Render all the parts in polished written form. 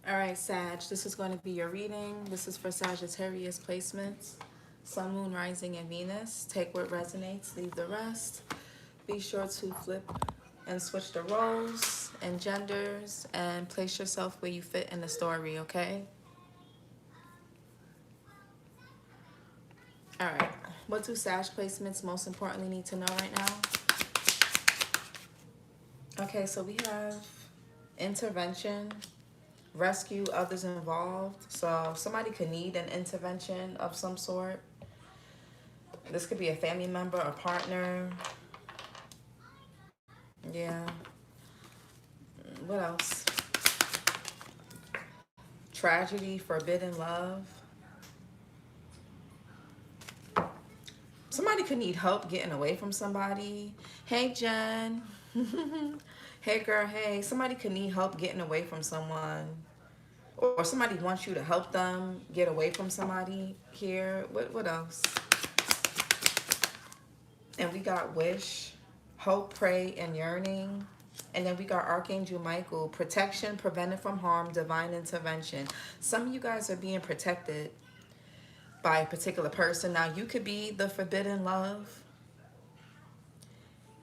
All right, Sag, this is going to be your reading. This is for Sagittarius placements, Sun, Moon, Rising, and Venus. Take what resonates, leave the rest. Be sure to flip and switch the roles and genders and place yourself where you fit in the story, okay? All right. What do Sag placements most importantly need to know right now? Okay, so we have intervention, rescue others involved. So somebody could need an intervention of some sort. This could be a family member, a partner. Yeah. What else? Tragedy, forbidden love. Somebody could need help getting away from somebody. Hey, Jen. Hey, girl. Hey. Somebody could need help getting away from someone. Or somebody wants you to help them get away from somebody here. What else? And we got wish, hope, pray, and yearning. And then we got Archangel Michael, protection, prevented from harm, divine intervention. Some of you guys are being protected by a particular person. Now, you could be the forbidden love.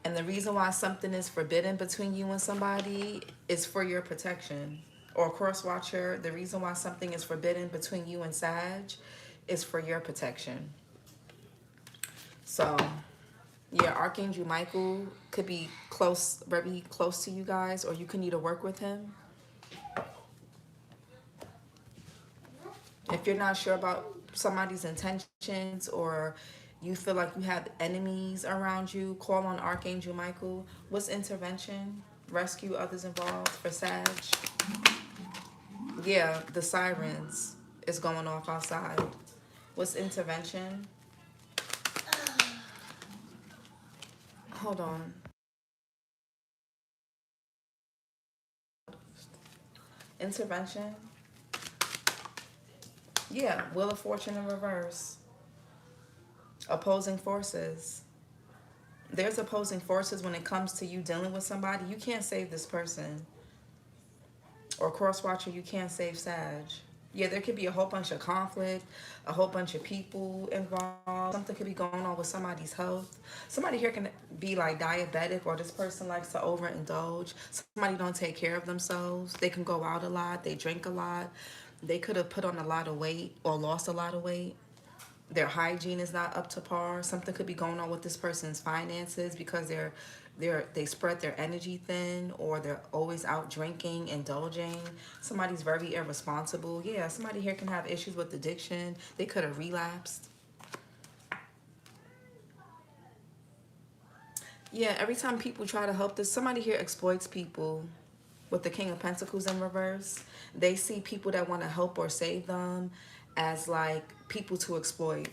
And the reason why something is forbidden between you and somebody is for your protection. Or cross watcher, the reason why something is forbidden between you and Sag is for your protection. So, yeah, Archangel Michael could be close, very close to you guys, or you could need to work with him. If you're not sure about somebody's intentions or you feel like you have enemies around you, call on Archangel Michael. What's intervention? Rescue others involved for Sag. Yeah, the sirens is going off outside. What's intervention? Hold on. Intervention. Yeah, Wheel of Fortune in reverse. Opposing forces. There's opposing forces when it comes to you dealing with somebody. You can't save this person. Or cross watcher, you can't save Sag. Yeah, there could be a whole bunch of conflict, a whole bunch of people involved. Something could be going on with somebody's health. Somebody here can be like diabetic, or this person likes to overindulge. Somebody don't take care of themselves. They can go out a lot. They drink a lot. They could have put on a lot of weight or lost a lot of weight. Their hygiene is not up to par. Something could be going on with this person's finances because they spread their energy thin, or they're always out drinking, indulging. Somebody's very irresponsible. Yeah, somebody here can have issues with addiction. They could have relapsed. Yeah, every time people try to help this, somebody here exploits people. With the King of Pentacles in reverse, they see people that want to help or save them as like people to exploit.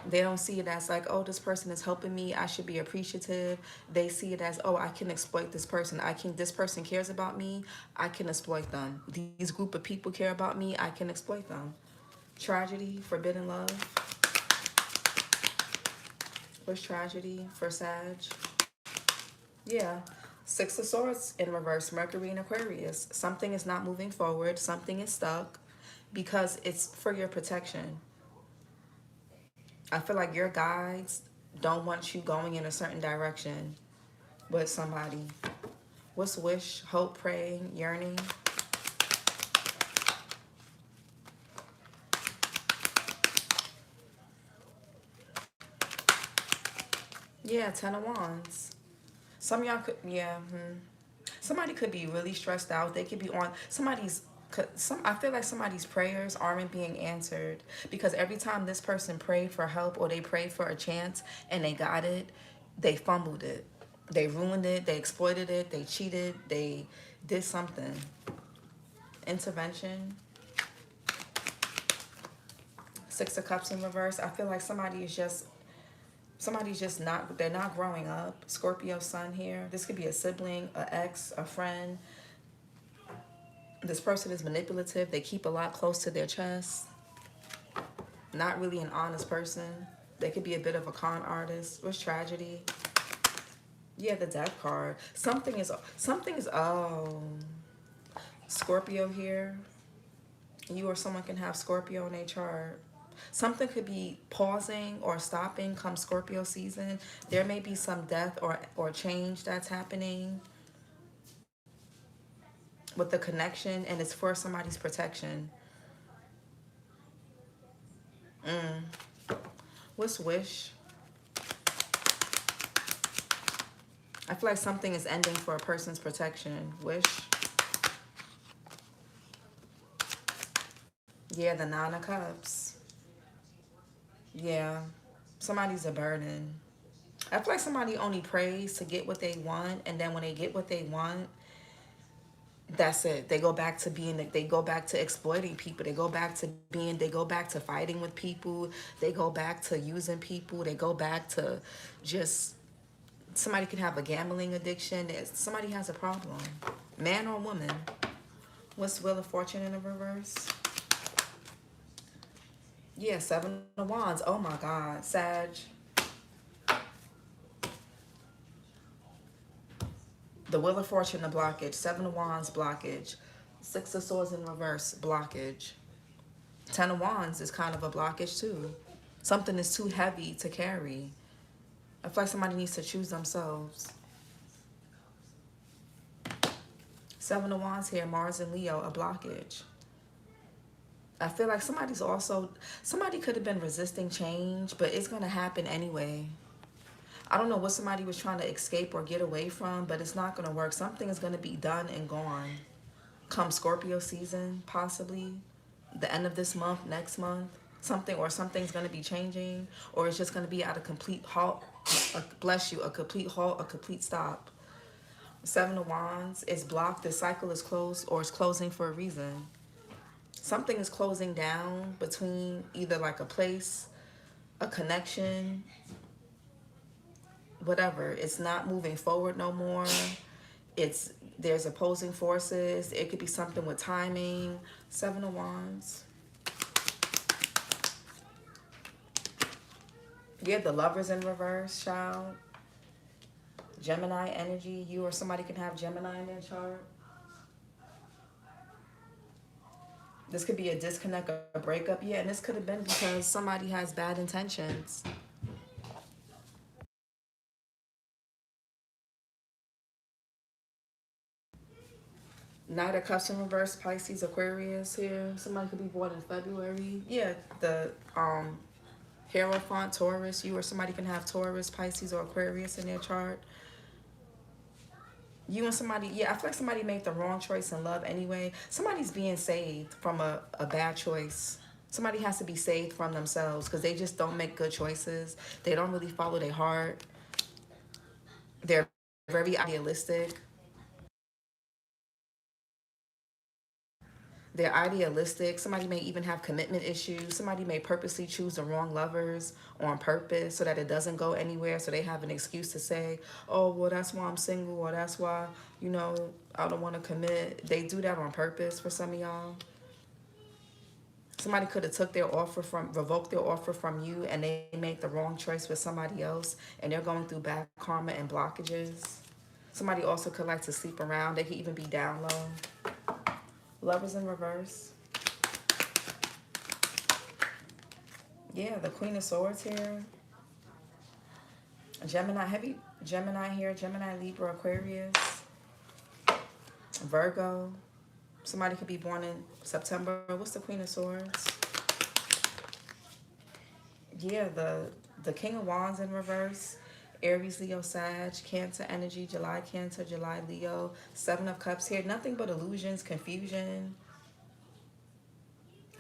They don't see it as like, oh, this person is helping me, I should be appreciative. They see it as, oh, I can exploit this person. This person cares about me, I can exploit them. These group of people care about me, I can exploit them. Tragedy, forbidden love. What's tragedy for Sag? Yeah. Six of Swords in reverse, Mercury and Aquarius. Something is not moving forward. Something is stuck because it's for your protection. I feel like your guides don't want you going in a certain direction with somebody. What's wish, hope, praying, yearning? Yeah, Ten of Wands. Some of y'all could, yeah. Somebody could be really stressed out. They could be on I feel like somebody's prayers aren't being answered because every time this person prayed for help or they prayed for a chance and they got it, they fumbled it. They ruined it. They exploited it. They cheated. They did something. Intervention. Six of Cups in reverse. I feel like somebody's just not, they're not growing up. Scorpio sun here. This could be a sibling, an ex, a friend. This person is manipulative. They keep a lot close to their chest. Not really an honest person. They could be a bit of a con artist. What's tragedy? Yeah, the Death card. Something is, oh. Scorpio here. You or someone can have Scorpio in their chart. Something could be pausing or stopping come Scorpio season. There may be some death or change that's happening with the connection, and it's for somebody's protection. What's wish? I feel like something is ending for a person's protection. Wish. Yeah, the Nine of Cups. Yeah, somebody's a burden. I feel like somebody only prays to get what they want, and then when they get what they want, that's it. They go back to they go back to exploiting people. They go back to fighting with people. They go back to using people. They go back to just, somebody can have a gambling addiction. Somebody has a problem. Man or woman. What's Wheel of Fortune in the reverse? Yeah, Seven of Wands. Oh my God. Sag. The Wheel of Fortune, the blockage. Seven of Wands, blockage. Six of Swords in reverse, blockage. Ten of Wands is kind of a blockage too. Something is too heavy to carry. I feel like somebody needs to choose themselves. Seven of Wands here, Mars and Leo, a blockage. I feel like somebody could have been resisting change, but it's going to happen anyway. I don't know what somebody was trying to escape or get away from, but it's not going to work. Something is going to be done and gone. Come Scorpio season, possibly. The end of this month, next month. Something's going to be changing, or it's just going to be at a complete halt. Bless you, a complete halt, a complete stop. Seven of Wands is blocked. The cycle is closed, or it's closing for a reason. Something is closing down between either like a place, a connection, whatever. It's not moving forward no more. There's opposing forces. It could be something with timing. Seven of Wands. Yeah, the Lovers in reverse, child. Gemini energy. You or somebody can have Gemini in their chart. This could be a disconnect, a breakup. Yeah, and this could have been because somebody has bad intentions. Knight of Cups in reverse, Pisces, Aquarius here. Somebody could be born in February. Yeah, the Hierophant, Taurus. You or somebody can have Taurus, Pisces, or Aquarius in their chart. You and somebody, yeah, I feel like somebody made the wrong choice in love anyway. Somebody's being saved from a bad choice. Somebody has to be saved from themselves because they just don't make good choices. They don't really follow their heart. They're very idealistic. They're idealistic. Somebody may even have commitment issues. Somebody may purposely choose the wrong lovers on purpose so that it doesn't go anywhere. So they have an excuse to say, oh, well, that's why I'm single, or that's why, I don't want to commit. They do that on purpose for some of y'all. Somebody could have revoked their offer from you, and they made the wrong choice with somebody else, and they're going through bad karma and blockages. Somebody also could like to sleep around. They could even be down low. Lovers in reverse. Yeah, the Queen of Swords here. Gemini, heavy Gemini here. Gemini, Libra, Aquarius. Virgo. Somebody could be born in September. What's the Queen of Swords? Yeah, the King of Wands in reverse. Aries, Leo, Sag, Cancer energy, July, Cancer, July, Leo. Seven of Cups here. Nothing but illusions, confusion,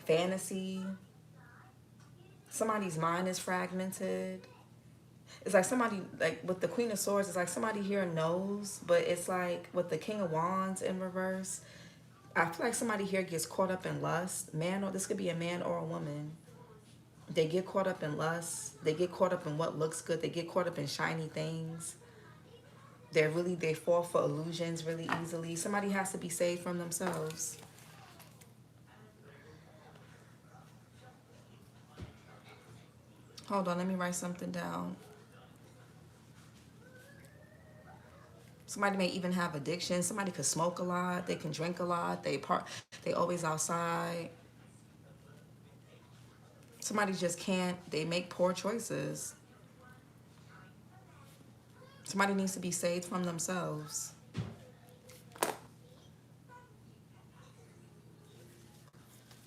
fantasy. Somebody's mind is fragmented. It's like somebody, like with the Queen of Swords, it's like somebody here knows, but it's like with the King of Wands in reverse, I feel like somebody here gets caught up in lust. This could be a man or a woman. They get caught up in lust. They get caught up in what looks good. They get caught up in shiny things. They fall for illusions really easily. Somebody has to be saved from themselves. Hold on, let me write something down. Somebody may even have addiction. Somebody could smoke a lot. They can drink a lot. They always outside. Somebody just can't. They make poor choices. Somebody needs to be saved from themselves.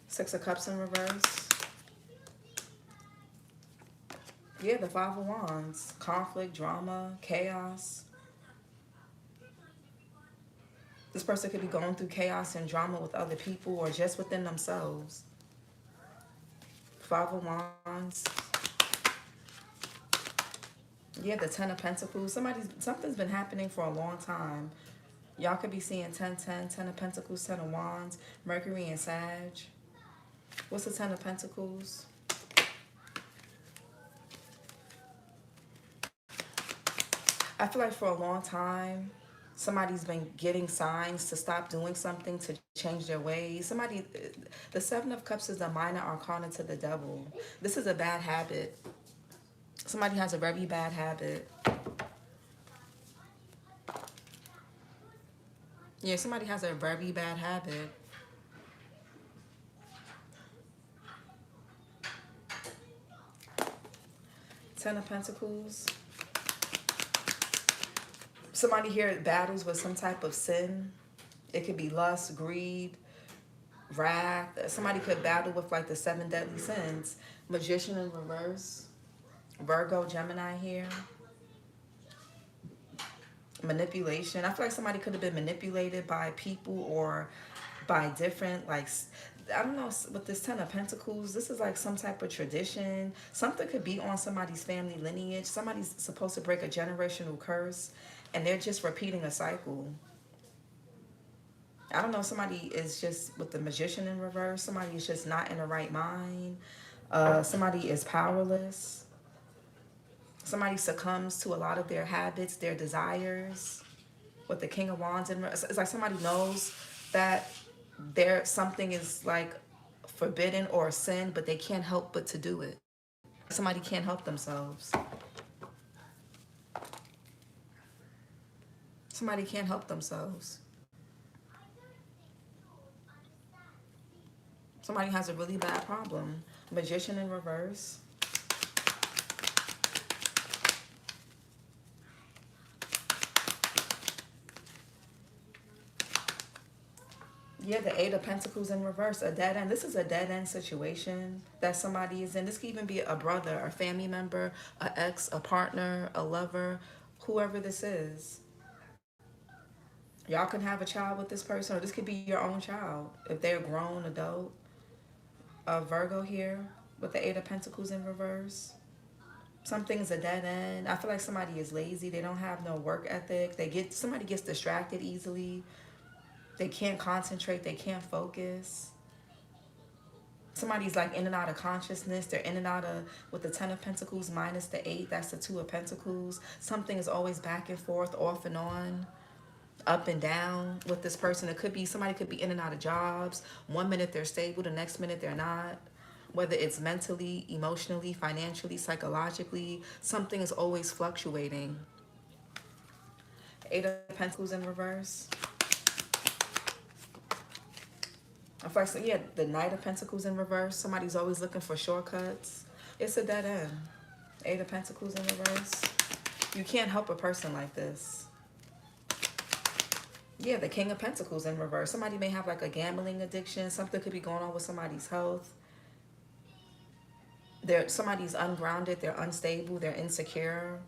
Six of Cups in reverse. Yeah, the Five of Wands. Conflict, drama, chaos. This person could be going through chaos and drama with other people or just within themselves. Five of Wands. Yeah, the Ten of Pentacles. Something's been happening for a long time. Y'all could be seeing 10, 10 of Pentacles, 10 of Wands, Mercury and Sag. What's the 10 of Pentacles? I feel like for a long time, somebody's been getting signs to stop doing something, to change their ways. The Seven of Cups is a minor arcana to the devil. This is a bad habit. Somebody has a very bad habit. Yeah, somebody has a very bad habit. Ten of Pentacles. Somebody here battles with some type of sin. It could be lust, greed, wrath. Somebody could battle with like the 7 deadly sins. Magician in reverse. Virgo, Gemini here. Manipulation. I feel like somebody could have been manipulated by people or by different, like, I don't know, with this 10 of Pentacles, this is like some type of tradition. Something could be on somebody's family lineage. Somebody's supposed to break a generational curse, and they're just repeating a cycle. I don't know, somebody is just with the Magician in reverse. Somebody is just not in the right mind. Somebody is powerless. Somebody succumbs to a lot of their habits, their desires. With the King of Wands in reverse, it's like somebody knows that something is like forbidden or a sin, but they can't help but to do it. Somebody can't help themselves. Somebody can't help themselves. Somebody has a really bad problem. Magician in reverse. Yeah, the 8 of Pentacles in reverse, a dead end. This is a dead end situation that somebody is in. This could even be a brother, a family member, an ex, a partner, a lover, whoever this is. Y'all can have a child with this person, or this could be your own child if they're a grown adult. A Virgo here with the 8 of Pentacles in reverse. Something's a dead end. I feel like somebody is lazy. They don't have no work ethic. Somebody gets distracted easily. They can't concentrate. They can't focus. Somebody's like in and out of consciousness. They're in and out of, with the 10 of Pentacles minus the 8, that's the 2 of Pentacles. Something is always back and forth, off and on, up and down with this person. Somebody could be in and out of jobs. One minute they're stable, the next minute they're not. Whether it's mentally, emotionally, financially, psychologically, something is always fluctuating. 8 of Pentacles in reverse. Yeah, the Knight of Pentacles in reverse. Somebody's always looking for shortcuts. It's a dead end. 8 of Pentacles in reverse. You can't help a person like this. Yeah, the King of Pentacles in reverse. Somebody may have like a gambling addiction. Something could be going on with somebody's health. Somebody's ungrounded. They're unstable. They're insecure.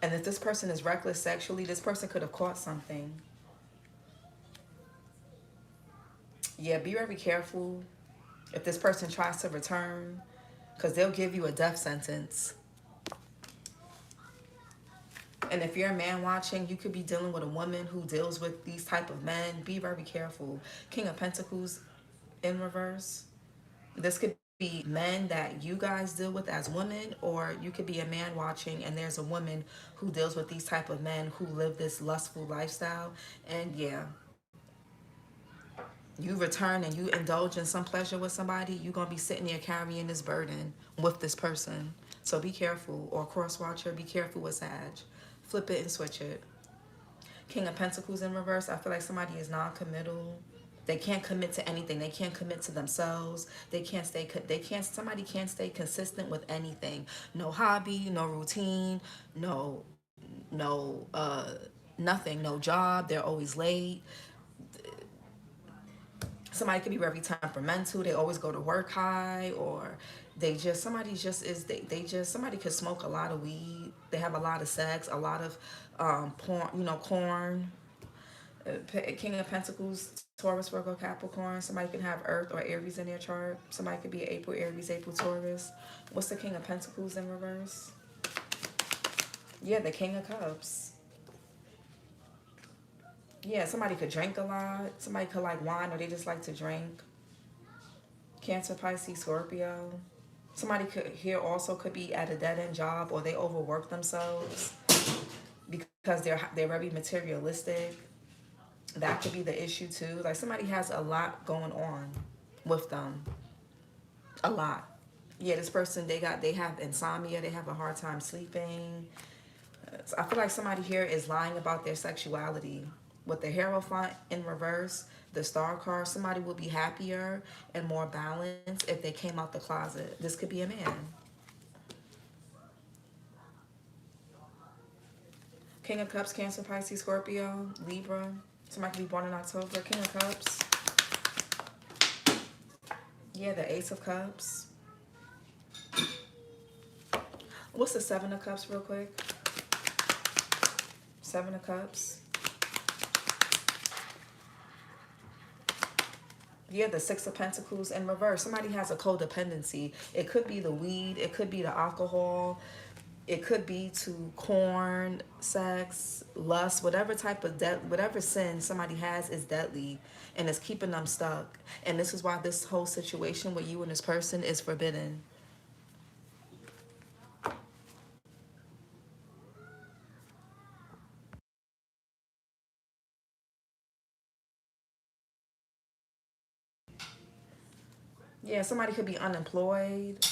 And if this person is reckless sexually, this person could have caught something. Yeah, be very careful if this person tries to return, because they'll give you a death sentence. And if you're a man watching, you could be dealing with a woman who deals with these type of men. Be very careful. King of Pentacles in reverse. This could be men that you guys deal with as women, or you could be a man watching and there's a woman who deals with these type of men who live this lustful lifestyle. And yeah, you return and you indulge in some pleasure with somebody, you're going to be sitting there carrying this burden with this person. So be careful. Or cross watcher, be careful with Sag. Flip it and switch it. King of Pentacles in reverse. I feel like somebody is non-committal. They can't commit to anything. They can't commit to themselves. They can't stay. Somebody can't stay consistent with anything. No hobby. No routine. No. Nothing. No job. They're always late. Somebody could be very temperamental. They always go to work high, or somebody just is somebody could smoke a lot of weed. They have a lot of sex, a lot of porn, corn. King of Pentacles, Taurus, Virgo, Capricorn. Somebody can have Earth or Aries in their chart. Somebody could be April, Aries, April, Taurus. What's the King of Pentacles in reverse? Yeah, the King of Cups. Yeah, somebody could drink a lot. Somebody could like wine, or they just like to drink. Cancer, Pisces, Scorpio. Somebody could be at a dead-end job, or they overwork themselves because they're very materialistic. That could be the issue too. Like somebody has a lot going on with them. A lot. Yeah, this person, they have insomnia. They have a hard time sleeping. I feel like somebody here is lying about their sexuality. With the Hierophant in reverse, the Star card, somebody will be happier and more balanced if they came out the closet. This could be a man. King of Cups, Cancer, Pisces, Scorpio, Libra. Somebody could be born in October. King of Cups. Yeah, the Ace of Cups. What's the Seven of Cups real quick? Seven of Cups. Yeah, the Six of Pentacles in reverse. Somebody has a codependency. It could be the weed. It could be the alcohol. It could be to corn, sex, lust, whatever type of whatever sin somebody has is deadly, and it's keeping them stuck. And this is why this whole situation with you and this person is forbidden. Yeah, somebody could be unemployed.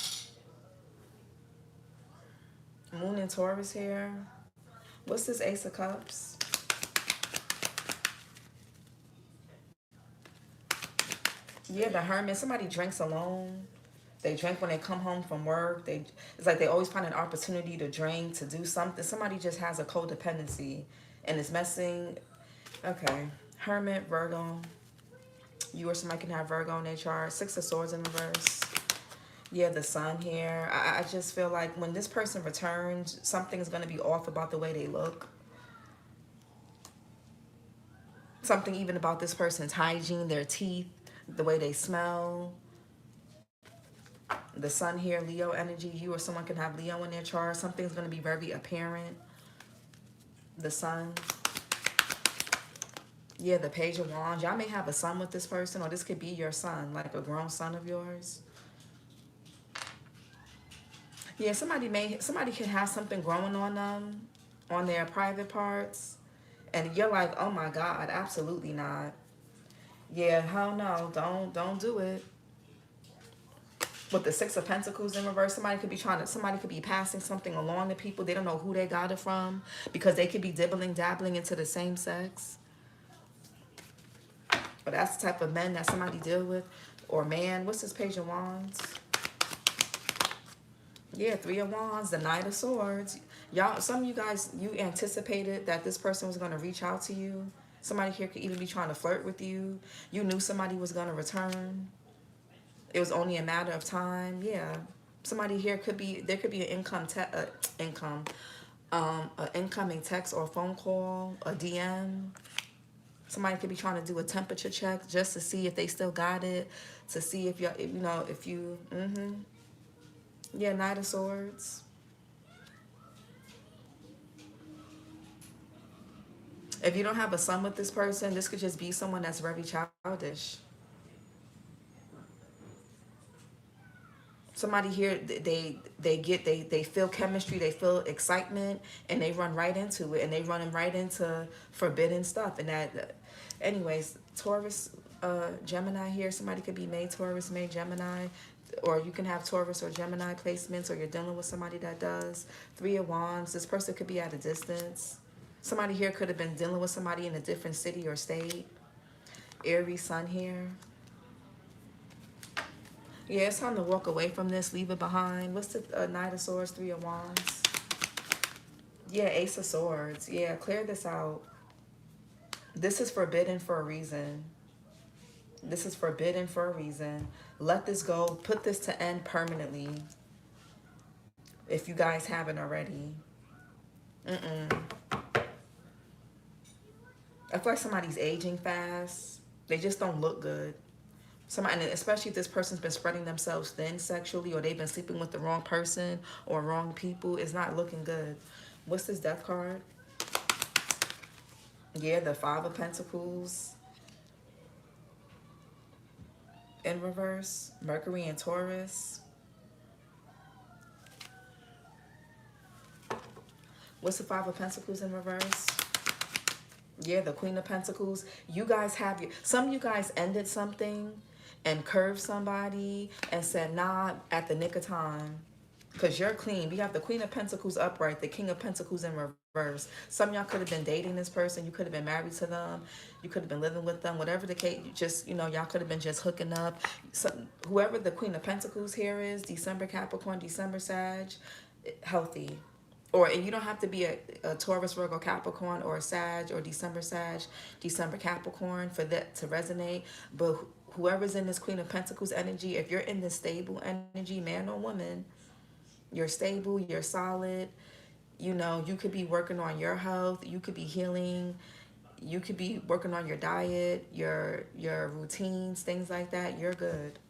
Moon and Taurus here. What's this Ace of Cups? Yeah, the Hermit. Somebody drinks alone. They drink when they come home from work. It's like they always find an opportunity to drink, to do something. Somebody just has a codependency and it's messing. Okay. Hermit, Virgo. You or somebody can have Virgo in their chart. Six of Swords in reverse. Yeah, the Sun here. I just feel like when this person returns, something's going to be off about the way they look. Something even about this person's hygiene, their teeth, the way they smell. The Sun here, Leo energy. You or someone can have Leo in their chart. Something's going to be very apparent. The Sun. Yeah, the Page of Wands. Y'all may have a son with this person, or this could be your son, like a grown son of yours. Yeah, somebody could have something growing on them, on their private parts, and you're like, oh my God, absolutely not. Yeah, hell no, don't do it. With the Six of Pentacles in reverse, somebody could be passing something along to people. They don't know who they got it from because they could be dabbling into the same sex. But that's the type of men that somebody deal with, or man. What's this Page of Wands? Yeah, Three of Wands, the Knight of Swords. Y'all, some of you guys, you anticipated that this person was going to reach out to you. Somebody here could even be trying to flirt with you. You knew somebody was going to return. It was only a matter of time. Yeah. Somebody here there could be an incoming text or phone call, a DM. Somebody could be trying to do a temperature check just to see if they still got it, to see if yeah, Knight of Swords. If you don't have a son with this person, this could just be someone that's very childish. Somebody here, they feel chemistry, they feel excitement, and they run right into it, and they run right into forbidden stuff. And that, anyways, Taurus, Gemini here. Somebody could be May Taurus, May Gemini, or you can have Taurus or Gemini placements, or you're dealing with somebody that does. Three of Wands. This person could be at a distance. Somebody here could have been dealing with somebody in a different city or state. Aries sun here. Yeah, it's time to walk away from this. Leave it behind. What's the Knight of Swords, Three of Wands? Yeah, Ace of Swords. Yeah, clear this out. This is forbidden for a reason. This is forbidden for a reason. Let this go. Put this to end permanently. If you guys haven't already. I feel like somebody's aging fast. They just don't look good. Somebody, especially if this person's been spreading themselves thin sexually, or they've been sleeping with the wrong person or wrong people, it's not looking good. What's this Death card? Yeah, the Five of Pentacles in reverse. Mercury and Taurus. What's the Five of Pentacles in reverse? Yeah, the Queen of Pentacles. You guys have your, some of you guys ended something and curved somebody and said, nah, at the nick of time. Because you're clean. We have the Queen of Pentacles upright, the King of Pentacles in reverse. Some of y'all could have been dating this person. You could have been married to them. You could have been living with them. Whatever the case, just, you know, y'all could have been just hooking up. Whoever the Queen of Pentacles here is, December Capricorn, December Sag, healthy. Or, and you don't have to be a Taurus, Virgo, Capricorn, or a Sag, or December Sag, December Capricorn for that to resonate. But whoever's in this Queen of Pentacles energy, if you're in this stable energy, man or woman, you're stable, you're solid. You know, you could be working on your health. You could be healing. You could be working on your diet, your routines, things like that. You're good.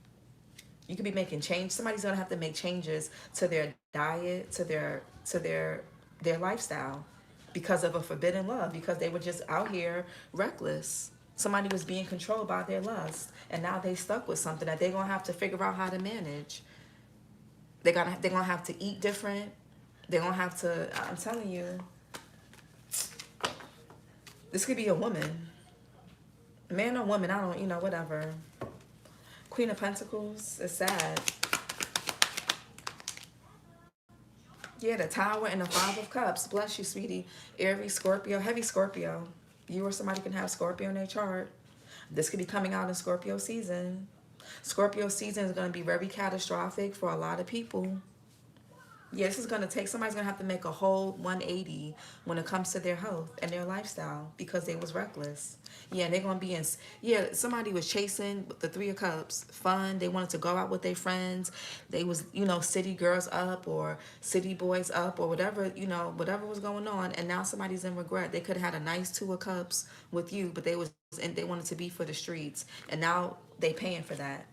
You could be making change. Somebody's gonna have to make changes to their diet, to their lifestyle, because of a forbidden love, because they were just out here reckless. Somebody was being controlled by their lust, and now they stuck with something that they're gonna have to figure out how to manage. They're gonna have to eat different. They're gonna have to, I'm telling you, this could be a woman. Man or woman, I don't, you know, whatever. Queen of Pentacles is sad. Yeah, the Tower and the Five of Cups. Bless you, sweetie. Aries, Scorpio, heavy Scorpio. You or somebody can have Scorpio in their chart. This could be coming out in Scorpio season. Scorpio season is going to be very catastrophic for a lot of people. Yeah, this is going to take, somebody's going to have to make a whole 180 when it comes to their health and their lifestyle, because they was reckless. Yeah, they're going to be in, yeah, somebody was chasing the Three of Cups, fun. They wanted to go out with their friends. They was, you know, city girls up or city boys up or whatever, you know, whatever was going on. And now somebody's in regret. They could have had a nice Two of Cups with you, but they was, and they wanted to be for the streets. And now they paying for that.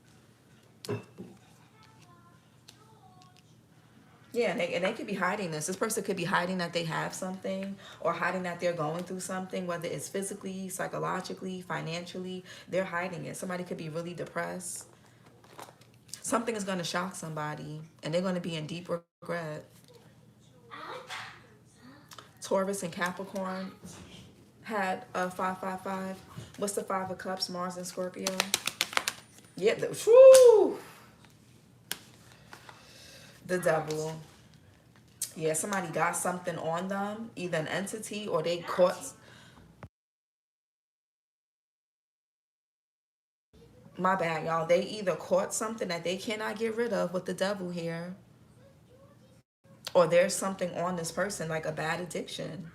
Yeah, and they could be hiding this. This person could be hiding that they have something, or hiding that they're going through something, whether it's physically, psychologically, financially. They're hiding it. Somebody could be really depressed. Something is going to shock somebody, and they're going to be in deep regret. Taurus and Capricorn had a 555. What's the Five of Cups? Mars and Scorpio. Yeah, the devil. Yeah, somebody got something on them, either an entity or they caught. My bad, y'all. They either caught something that they cannot get rid of with the devil here, or there's something on this person, like a bad addiction.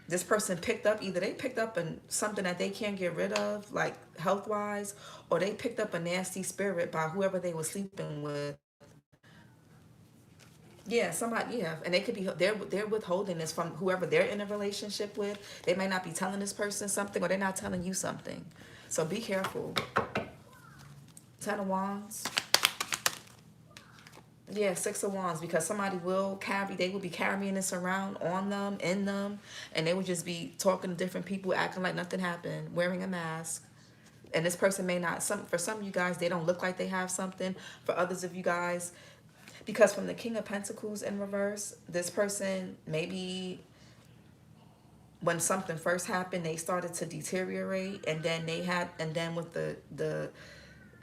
This person picked up, either they picked up something that they can't get rid of, like health-wise, or they picked up a nasty spirit by whoever they were sleeping with. Yeah, somebody, yeah, and they could be, they're withholding this from whoever they're in a relationship with. They may not be telling this person something, or they're not telling you something. So be careful. Ten of Wands. Yeah, Six of Wands, because somebody will carry, they will be carrying this around on them, in them, and they would just be talking to different people, acting like nothing happened, wearing a mask. And this person may not, for some of you guys, they don't look like they have something. For others of you guys, because from the King of Pentacles in reverse, this person, maybe when something first happened, they started to deteriorate, and then they had, and then with the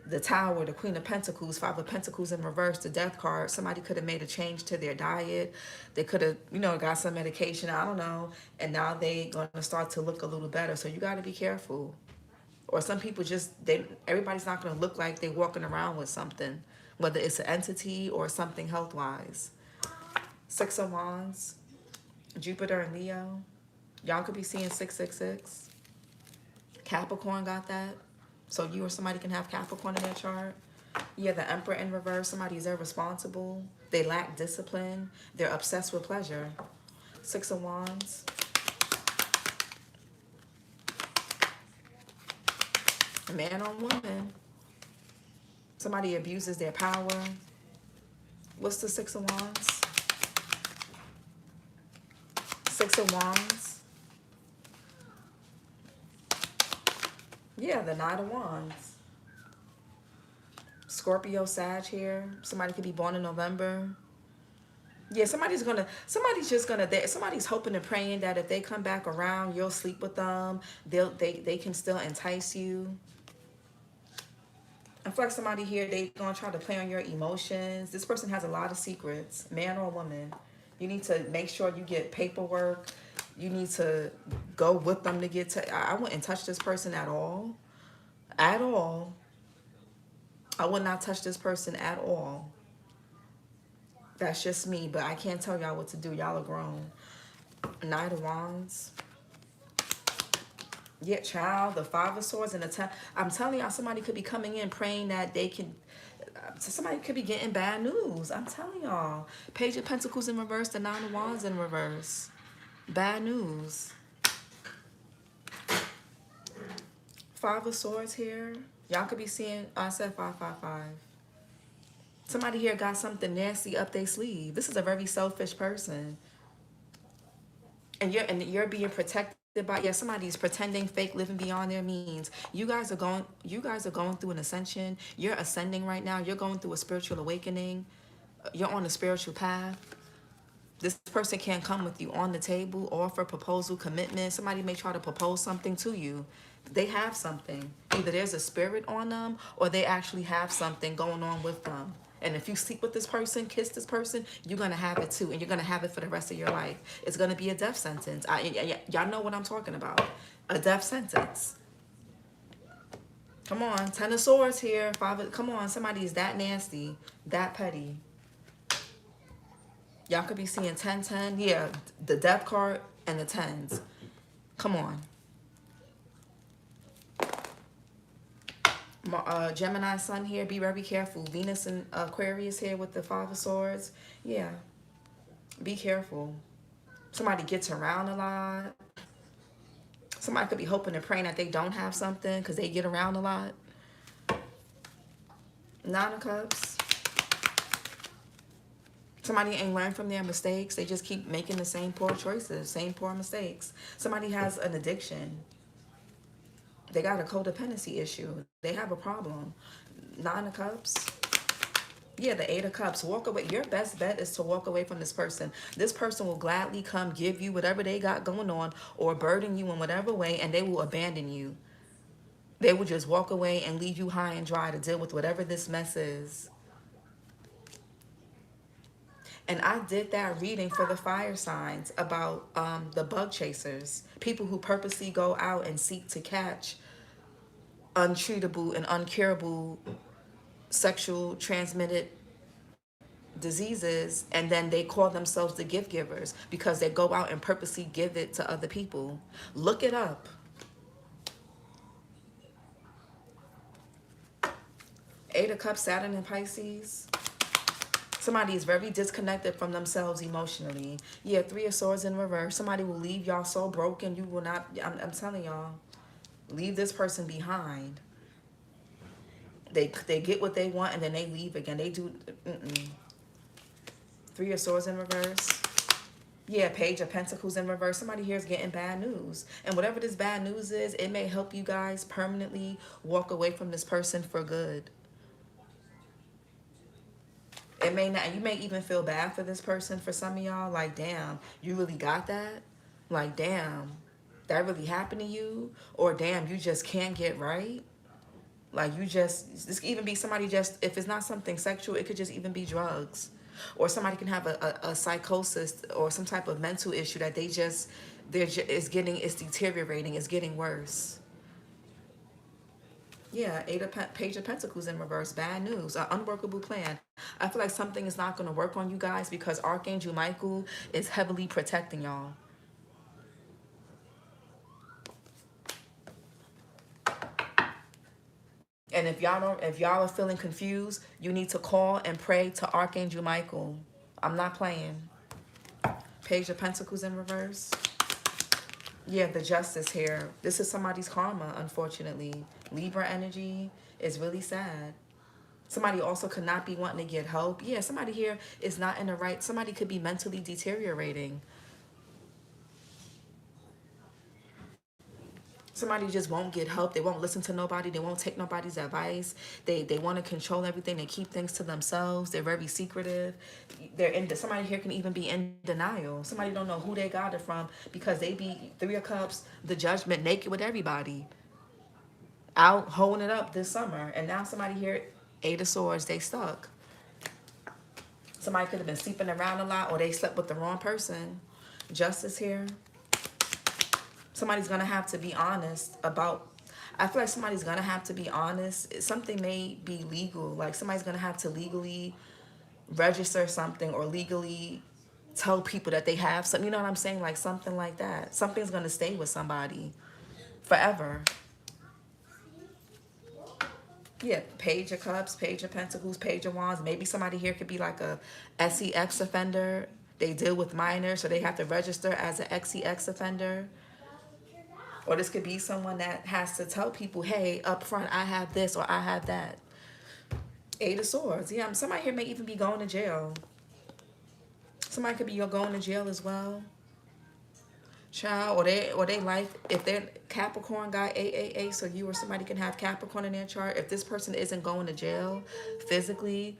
the Tower, the Queen of Pentacles, Five of Pentacles in reverse, the Death card. Somebody could have made a change to their diet. They could have, you know, got some medication, I don't know. And now they going to start to look a little better. So you got to be careful. Or some people just, everybody's not going to look like they're walking around with something, whether it's an entity or something health-wise. Six of Wands, Jupiter and Leo. Y'all could be seeing 666. Capricorn got that. So you or somebody can have Capricorn in their chart. Yeah, the Emperor in reverse. Somebody's irresponsible. They lack discipline. They're obsessed with pleasure. Six of Wands. Man or woman. Somebody abuses their power. What's the Six of Wands? Six of Wands. Yeah, the Knight of Wands. Scorpio, Sag here. Somebody could be born in November. Yeah, somebody's hoping and praying that if they come back around, you'll sleep with them. They can still entice you. I feel like somebody here, they gonna try to play on your emotions. This person has a lot of secrets, man or woman. You need to make sure you get paperwork. You need to go with them to get to. I wouldn't touch this person at all. At all. I would not touch this person at all. That's just me, but I can't tell y'all what to do. Y'all are grown. Knight of Wands. Yeah, child, the Five of Swords and the Ten. I'm telling y'all, somebody could be coming in praying that they can. Somebody could be getting bad news. I'm telling y'all. Page of Pentacles in reverse, the Nine of Wands in reverse. Bad news. Five of Swords here. Y'all could be seeing, I said 555. Somebody here got something nasty up their sleeve. This is a very selfish person. And you're being protected by, yeah, somebody's pretending, fake, living beyond their means. You guys are going through an ascension. You're ascending right now. You're going through a spiritual awakening. You're on a spiritual path. This person can't come with you on the table, offer, proposal, commitment. Somebody may try to propose something to you. They have something. Either there's a spirit on them or they actually have something going on with them. And if you sleep with this person, kiss this person, you're going to have it too. And you're going to have it for the rest of your life. It's going to be a death sentence. Y'all know what I'm talking about. A death sentence. Come on. Ten of Swords here. Come on. Somebody is that nasty. That petty. Y'all could be seeing 10-10. Yeah, the death card and the tens. Come on. Gemini sun here. Be very careful. Venus and Aquarius here with the Five of Swords. Yeah. Be careful. Somebody gets around a lot. Somebody could be hoping and praying that they don't have something because they get around a lot. Nine of Cups. Somebody ain't learned from their mistakes. They just keep making the same poor choices, same poor mistakes. Somebody has an addiction. They got a codependency issue. They have a problem. Nine of Cups. Yeah, the Eight of Cups. Walk away. Your best bet is to walk away from this person. This person will gladly come give you whatever they got going on or burden you in whatever way, and they will abandon you. They will just walk away and leave you high and dry to deal with whatever this mess is. And I did that reading for the fire signs about the bug chasers. People who purposely go out and seek to catch untreatable and uncurable sexual transmitted diseases, and then they call themselves the gift givers because they go out and purposely give it to other people. Look it up. Eight of Cups, Saturn and Pisces. Somebody is very disconnected from themselves emotionally. Yeah, Three of Swords in reverse. Somebody will leave y'all so broken you will not, I'm telling y'all, leave this person behind. They get what they want and then they leave again. They do, Three of Swords in reverse. Yeah, Page of Pentacles in reverse. Somebody here is getting bad news. And whatever this bad news is, it may help you guys permanently walk away from this person for good. It may not, you may even feel bad for this person. For some of y'all, like, damn, you really got that? Like, damn, that really happened to you? Or damn, you just can't get right? Like this could even be somebody just, if it's not something sexual, it could just even be drugs. Or somebody can have a psychosis or some type of mental issue that it's deteriorating, it's getting worse. Yeah, Page of Pentacles in reverse, bad news, an unworkable plan. I feel like something is not going to work on you guys because Archangel Michael is heavily protecting y'all. And if y'all are feeling confused, you need to call and pray to Archangel Michael. I'm not playing. Page of Pentacles in reverse. Yeah, the Justice here. This is somebody's karma, unfortunately. Libra energy is really sad. Somebody also could not be wanting to get help. Yeah, somebody here is not in the right. Somebody could be mentally deteriorating. Somebody just won't get help. They won't listen to nobody. They won't take nobody's advice. They want to control everything. They keep things to themselves. They're very secretive. Somebody here can even be in denial. Somebody don't know who they got it from because they be Three of Cups, the Judgment, naked with everybody. Out holding it up this summer. And now somebody here, Eight of Swords, they stuck. Somebody could have been sleeping around a lot or they slept with the wrong person. Justice here. Somebody's going to have to be honest about, I feel like somebody's going to have to be honest. Something may be legal. Like somebody's going to have to legally register something or legally tell people that they have something. You know what I'm saying? Like something like that. Something's going to stay with somebody forever. Yeah, Page of Cups, Page of Pentacles, Page of Wands. Maybe somebody here could be like a SEX offender. They deal with minors, so they have to register as an XEX offender. Or this could be someone that has to tell people, hey, up front, I have this or I have that. Eight of Swords. Yeah, somebody here may even be going to jail. Somebody could be going to jail as well. Child, or they life, if they're Capricorn got 888, so you or somebody can have Capricorn in their chart. If this person isn't going to jail physically,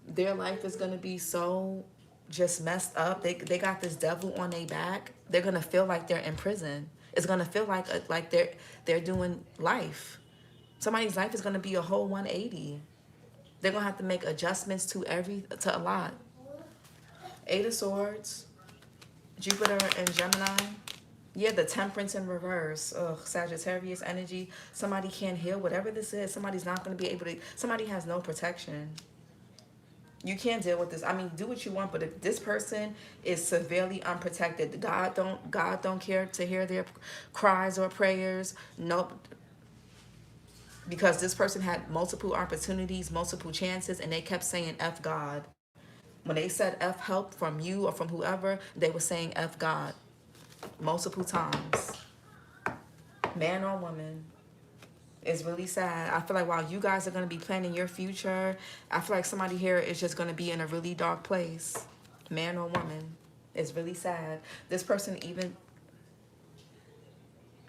their life is going to be so just messed up. They got this devil on their back. They're going to feel like they're in prison. It's going to feel like they're doing life. Somebody's life is going to be a whole 180. They're going to have to make adjustments to a lot. Eight of Swords, Jupiter and Gemini. Yeah, the Temperance in reverse. Ugh, Sagittarius energy. Somebody can't heal whatever this is. Somebody's not going to be able to. Somebody has no protection. You can't deal with this. I mean, do what you want, but if this person is severely unprotected, God don't care to hear their cries or prayers. Nope. Because this person had multiple opportunities, multiple chances, and they kept saying F God. When they said F help from you or from whoever, they were saying F God multiple times. Man or woman. It's really sad. I feel like while you guys are going to be planning your future, I feel like somebody here is just going to be in a really dark place. Man or woman. It's really sad. This person even...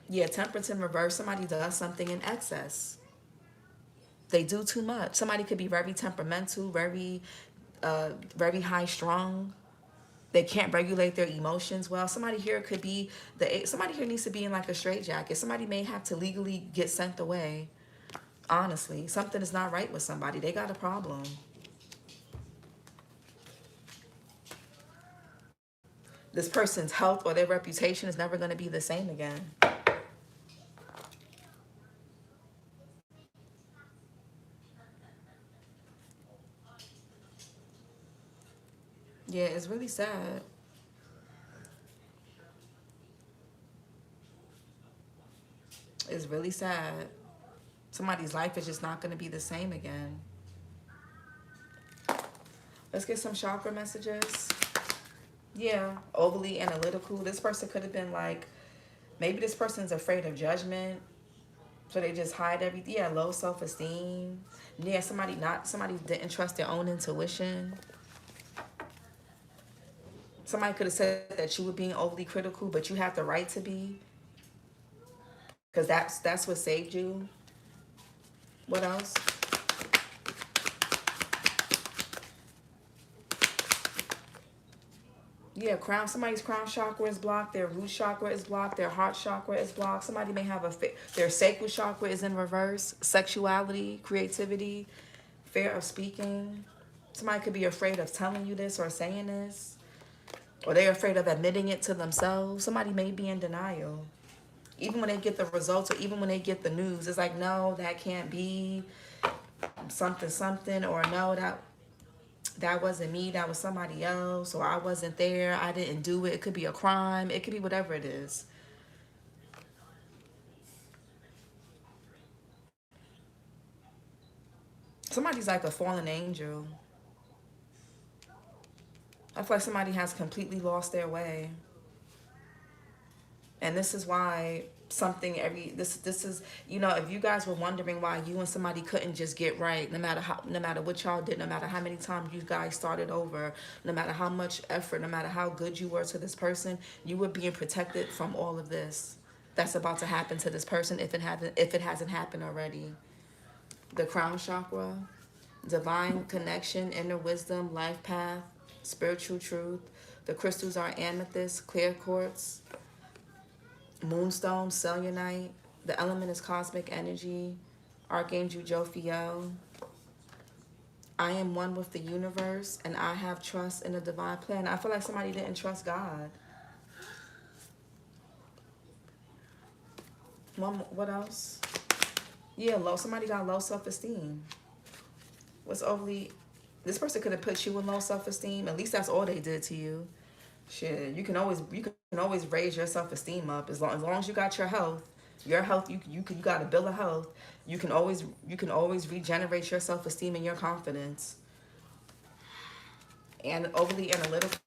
Yeah, Temperance in reverse. Somebody does something in excess. They do too much. Somebody could be very temperamental, very high-strung. They can't regulate their emotions well. Somebody here could be somebody here needs to be in like a straitjacket. Somebody may have to legally get sent away. Honestly, something is not right with somebody. They got a problem. This person's health or their reputation is never going to be the same again. Yeah, it's really sad. It's really sad. Somebody's life is just not going to be the same again. Let's get some chakra messages. Yeah, overly analytical. This person could have been like, maybe this person's afraid of judgment, so they just hide everything. Yeah, low self-esteem. Yeah, somebody didn't trust their own intuition. Somebody could have said that you were being overly critical, but you have the right to be. Because that's what saved you. What else? Yeah, somebody's crown chakra is blocked, their root chakra is blocked, their heart chakra is blocked. Somebody may have their sacral chakra is in reverse. Sexuality, creativity, fear of speaking. Somebody could be afraid of telling you this or saying this. Or they're afraid of admitting it to themselves. Somebody may be in denial. Even when they get the results or even when they get the news, it's like, no, that can't be something, or no, that wasn't me, that was somebody else, or I wasn't there, I didn't do it. It could be a crime, it could be whatever it is. Somebody's like a fallen angel. I feel like somebody has completely lost their way. And this is why this is, you know, if you guys were wondering why you and somebody couldn't just get right, no matter what y'all did, no matter how many times you guys started over, no matter how much effort, no matter how good you were to this person, you were being protected from all of this that's about to happen to this person if it hasn't happened already. The crown chakra, divine connection, inner wisdom, life path, spiritual truth. The crystals are amethyst, clear quartz, moonstone, selenite. The element is cosmic energy. Archangel Jophiel. I am one with the universe, and I have trust in the divine plan. I feel like somebody didn't trust God. What else? Yeah, somebody got low self-esteem. What's overly... This person could have put you in low self-esteem. At least that's all they did to you. Shit, you can always raise your self-esteem up as long as you got your health. You got a bill of health. You can always regenerate your self-esteem and your confidence. And overly analytical.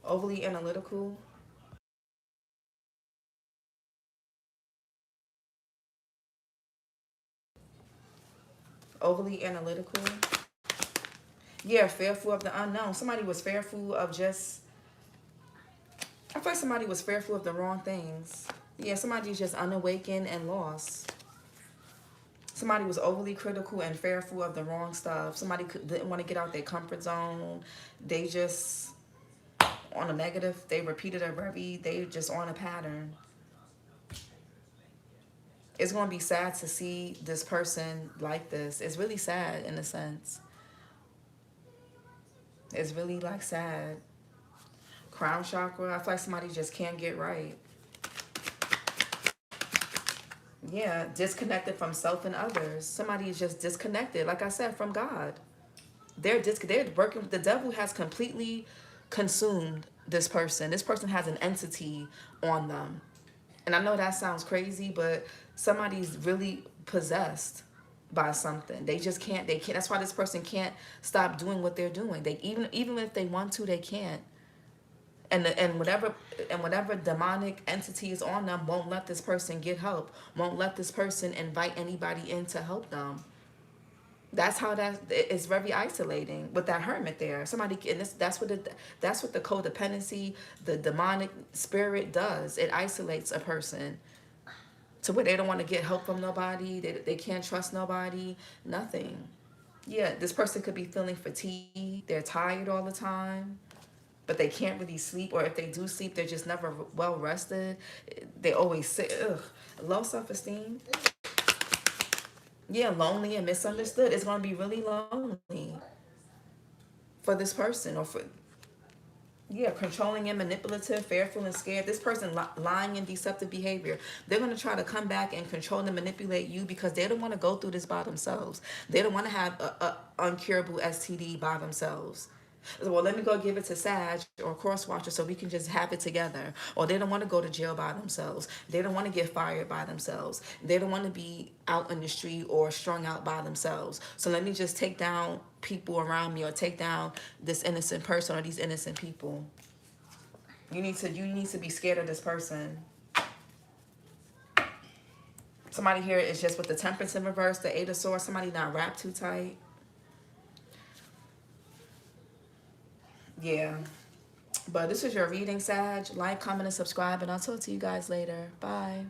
Overly analytical. Overly analytical. Yeah, fearful of the unknown. Somebody was fearful of just... I feel like somebody was fearful of the wrong things. Yeah, somebody's just unawakened and lost. Somebody was overly critical and fearful of the wrong stuff. Somebody didn't want to get out their comfort zone. They just, on a negative, they repeated they just on a pattern. It's going to be sad to see this person like this. It's really sad in a sense. It's really like sad. Crown chakra, I feel like somebody just can't get right. Yeah, disconnected from self and others. Somebody is just disconnected, like I said, from God. They're working. The devil has completely consumed this person. This person has an entity on them. And I know that sounds crazy, but somebody's really possessed by something. They just can't, that's why this person can't stop doing what they're doing. They even if they want to, they can't. And whatever demonic entity is on them won't let this person get help. Won't let this person invite anybody in to help them. That's how it's very isolating with that hermit there. Somebody, and that's what the codependency, the demonic spirit does. It isolates a person to where they don't want to get help from nobody. They can't trust nobody. Nothing. Yeah, this person could be feeling fatigued. They're tired all the time, but they can't really sleep. Or if they do sleep, they're just never well rested. They always say, ugh, low self-esteem. Yeah, lonely and misunderstood. It's going to be really lonely for this person, or for, yeah, controlling and manipulative, fearful and scared. This person lying and deceptive behavior. They're going to try to come back and control and manipulate you because they don't want to go through this by themselves. They don't want to have a uncurable STD by themselves. Well, let me go give it to Sag or Crosswatcher so we can just have it together. Or they don't want to go to jail by themselves. They don't want to get fired by themselves. They don't want to be out in the street or strung out by themselves. So let me just take down people around me, or take down this innocent person or these innocent people. You need to be scared of this person. Somebody here is just with the Temperance in reverse, the Eight of Swords. Somebody not wrapped too tight. Yeah. But this is your reading, Sag. Like, comment, and subscribe, and I'll talk to you guys later. Bye.